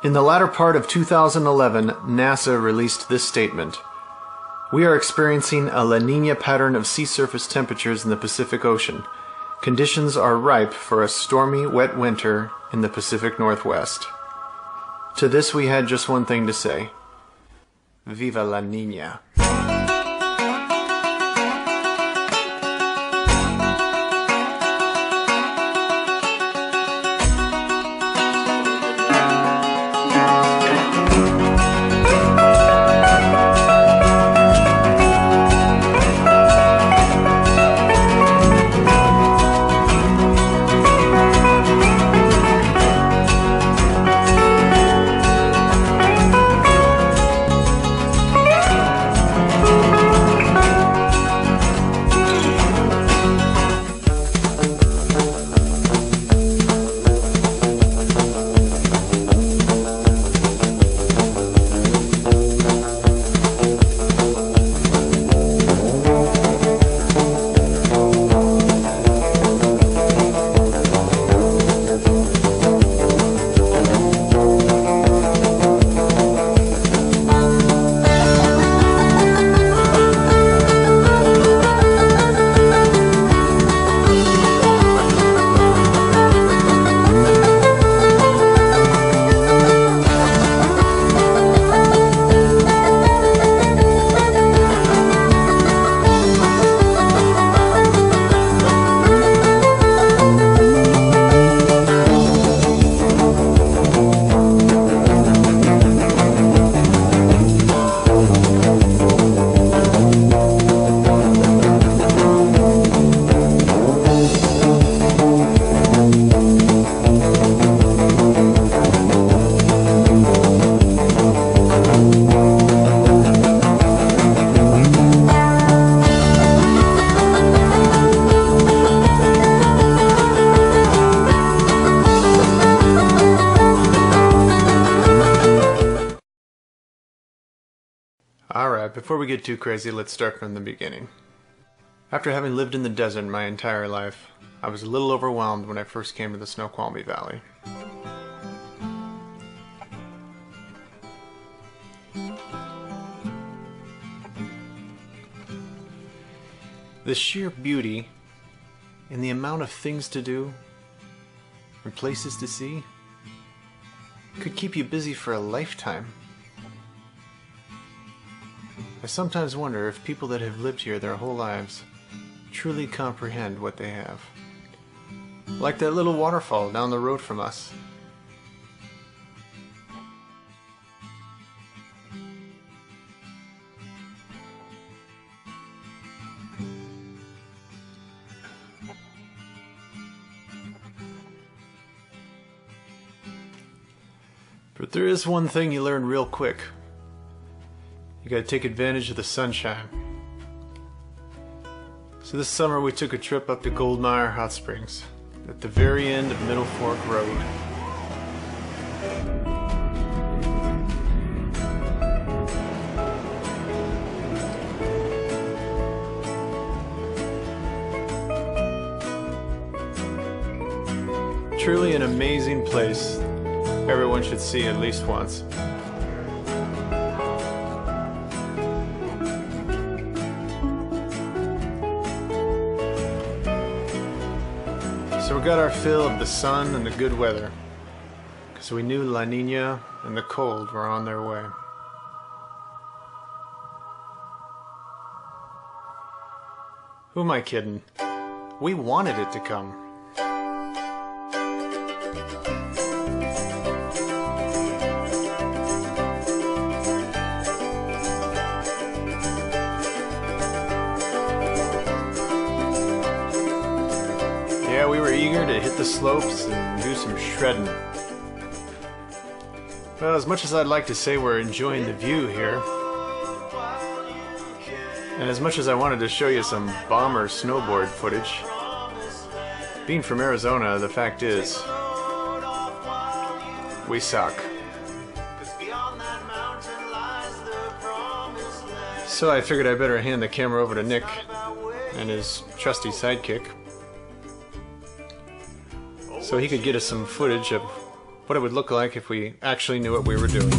In the latter part of 2011, NASA released this statement. We are experiencing a La Nina pattern of sea surface temperatures in the Pacific Ocean. Conditions are ripe for a stormy, wet winter in the Pacific Northwest. To this we had just one thing to say. Viva La Nina. Alright, before we get too crazy, let's start from the beginning. After having lived in the desert my entire life, I was a little overwhelmed when I first came to the Snoqualmie Valley. The sheer beauty and the amount of things to do and places to see could keep you busy for a lifetime. I sometimes wonder if people that have lived here their whole lives truly comprehend what they have. Like that little waterfall down the road from us. But there is one thing you learn real quick. You gotta take advantage of the sunshine. So this summer we took a trip up to Goldmeyer Hot Springs, at the very end of Middle Fork Road. Truly an amazing place everyone should see at least once. So we got our fill of the sun and the good weather, because we knew La Nina and the cold were on their way. Who am I kidding? We wanted it to come. Yeah, we were eager to hit the slopes and do some shredding. Well, as much as I'd like to say we're enjoying the view here, and as much as I wanted to show you some bomber snowboard footage, being from Arizona, the fact is, we suck. So I figured I better hand the camera over to Nick and his trusty sidekick, so he could get us some footage of what it would look like if we actually knew what we were doing.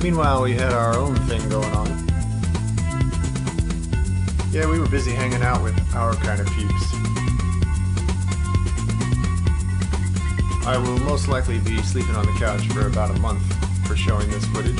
Meanwhile, we had our own thing going on. Yeah, we were busy hanging out with our kind of peeps. I will most likely be sleeping on the couch for about a month for showing this footage.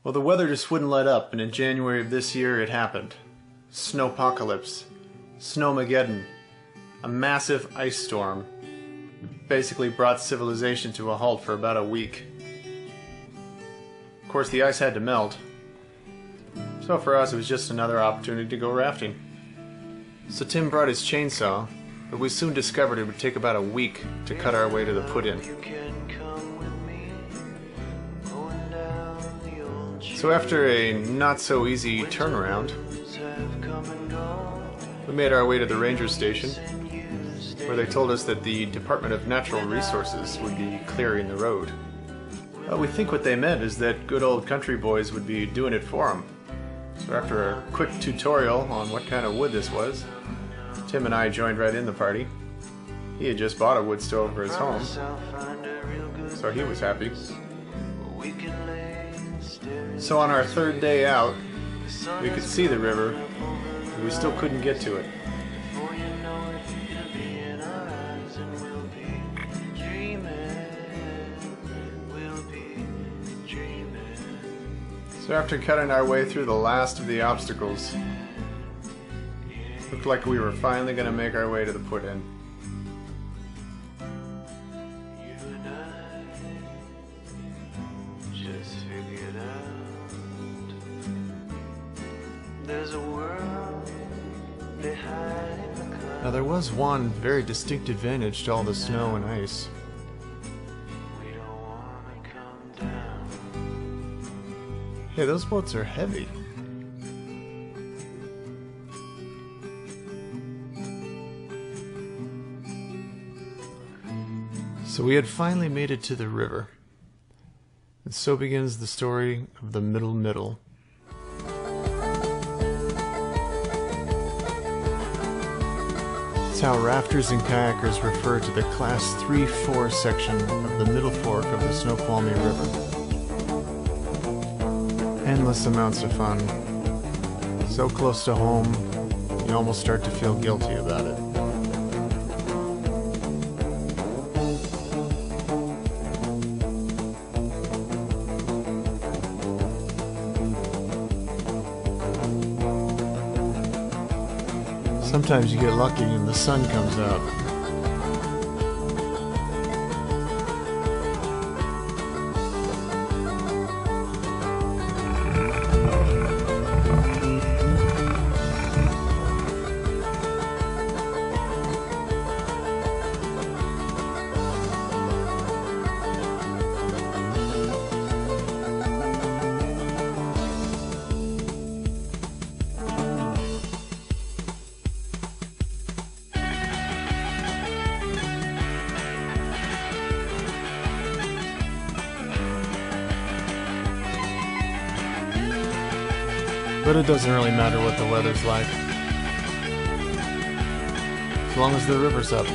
Well, the weather just wouldn't let up, and in January of this year it happened. Snowpocalypse. Snowmageddon. A massive ice storm basically brought civilization to a halt for about a week. Of course, the ice had to melt. So for us, it was just another opportunity to go rafting. So Tim brought his chainsaw, but we soon discovered it would take about a week to cut our way to the put-in. So after a not-so-easy turnaround, we made our way to the ranger station, where they told us that the Department of Natural Resources would be clearing the road. Well, we think what they meant is that good old country boys would be doing it for them. So after a quick tutorial on what kind of wood this was, Tim and I joined right in the party. He had just bought a wood stove for his home, so he was happy. So on our third day out, we could see the river, but we still couldn't get to it. So after cutting our way through the last of the obstacles, looked like we were finally going to make our way to the put-in. Now there was one very distinct advantage to all the snow and ice. Hey, those boats are heavy. So we had finally made it to the river. And so begins the story of the Middle. It's how rafters and kayakers refer to the Class 3-4 section of the Middle Fork of the Snoqualmie River. Endless amounts of fun. So close to home, you almost start to feel guilty about it. Sometimes you get lucky and the sun comes out. But it doesn't really matter what the weather's like, as long as the river's up.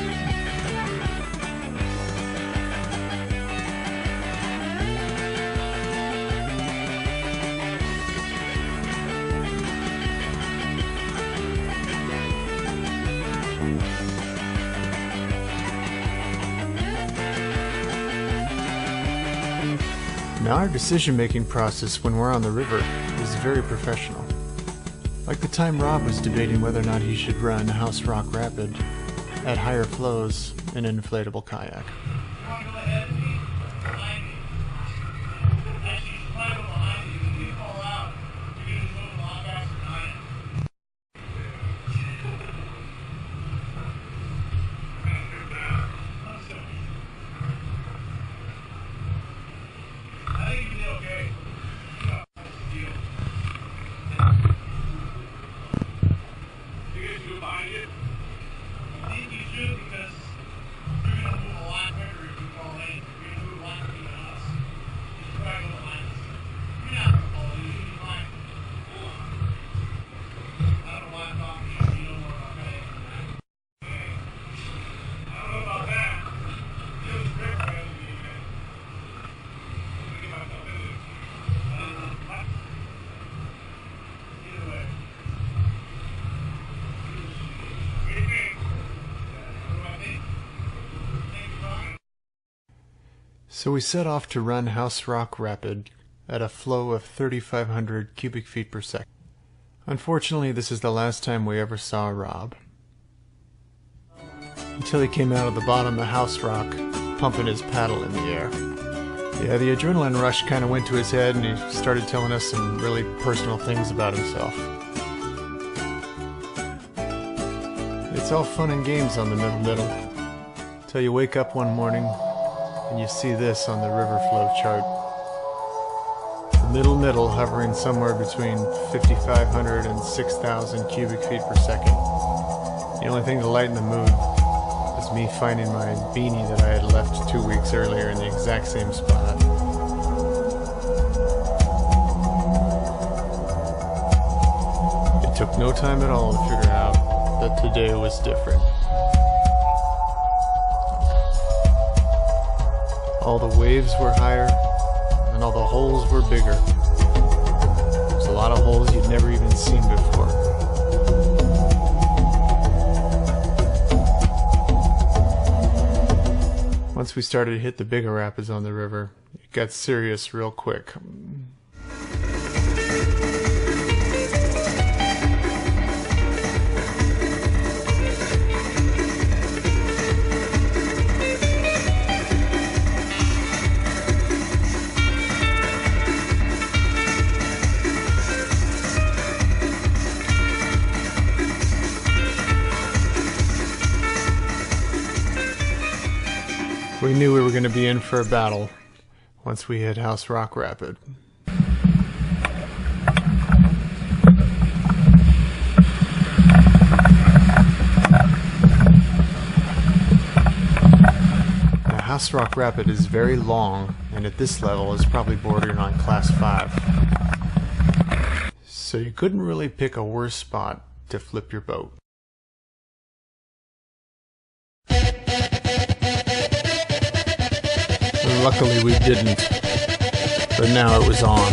Now our decision-making process when we're on the river is very professional. Like the time Rob was debating whether or not he should run House Rock Rapid at higher flows in an inflatable kayak. Behind So we set off to run House Rock Rapid at a flow of 3,500 cubic feet per second. Unfortunately, this is the last time we ever saw Rob. Until he came out of the bottom of House Rock, pumping his paddle in the air. Yeah, the adrenaline rush kind of went to his head and he started telling us some really personal things about himself. It's all fun and games on the middle, till you wake up one morning and you see this on the river flow chart. The middle hovering somewhere between 5,500 and 6,000 cubic feet per second. The only thing to lighten the mood was me finding my beanie that I had left 2 weeks earlier in the exact same spot. It took no time at all to figure out that today was different. All the waves were higher, and all the holes were bigger. There's a lot of holes you'd never even seen before. Once we started to hit the bigger rapids on the river, it got serious real quick. We knew we were going to be in for a battle once we hit House Rock Rapid. Now, House Rock Rapid is very long, and at this level is probably bordering on Class 5. So you couldn't really pick a worse spot to flip your boat. Luckily we didn't, but now it was on.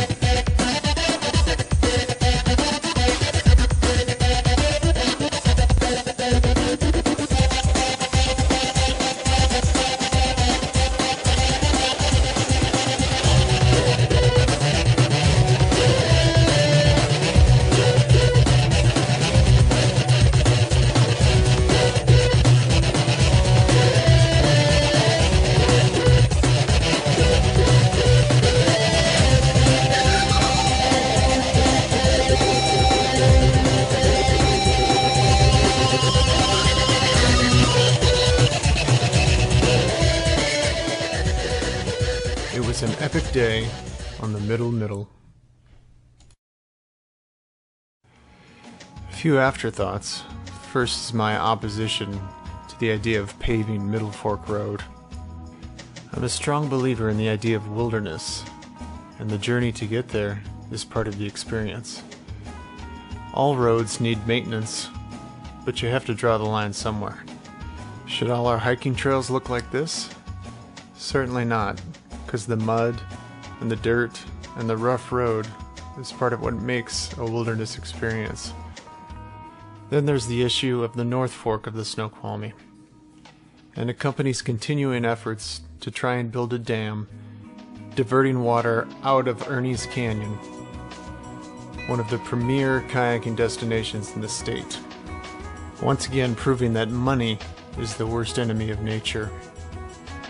It was an epic day on the middle. A few afterthoughts. First is my opposition to the idea of paving Middle Fork Road. I'm a strong believer in the idea of wilderness, and the journey to get there is part of the experience. All roads need maintenance, but you have to draw the line somewhere. Should all our hiking trails look like this? Certainly not. Because the mud and the dirt and the rough road is part of what makes a wilderness experience. Then there's the issue of the North Fork of the Snoqualmie, and the company's continuing efforts to try and build a dam diverting water out of Ernie's Canyon, one of the premier kayaking destinations in the state. Once again proving that money is the worst enemy of nature.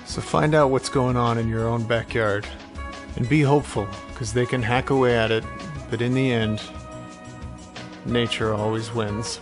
So find out what's going on in your own backyard, and be hopeful, because they can hack away at it, but in the end, nature always wins.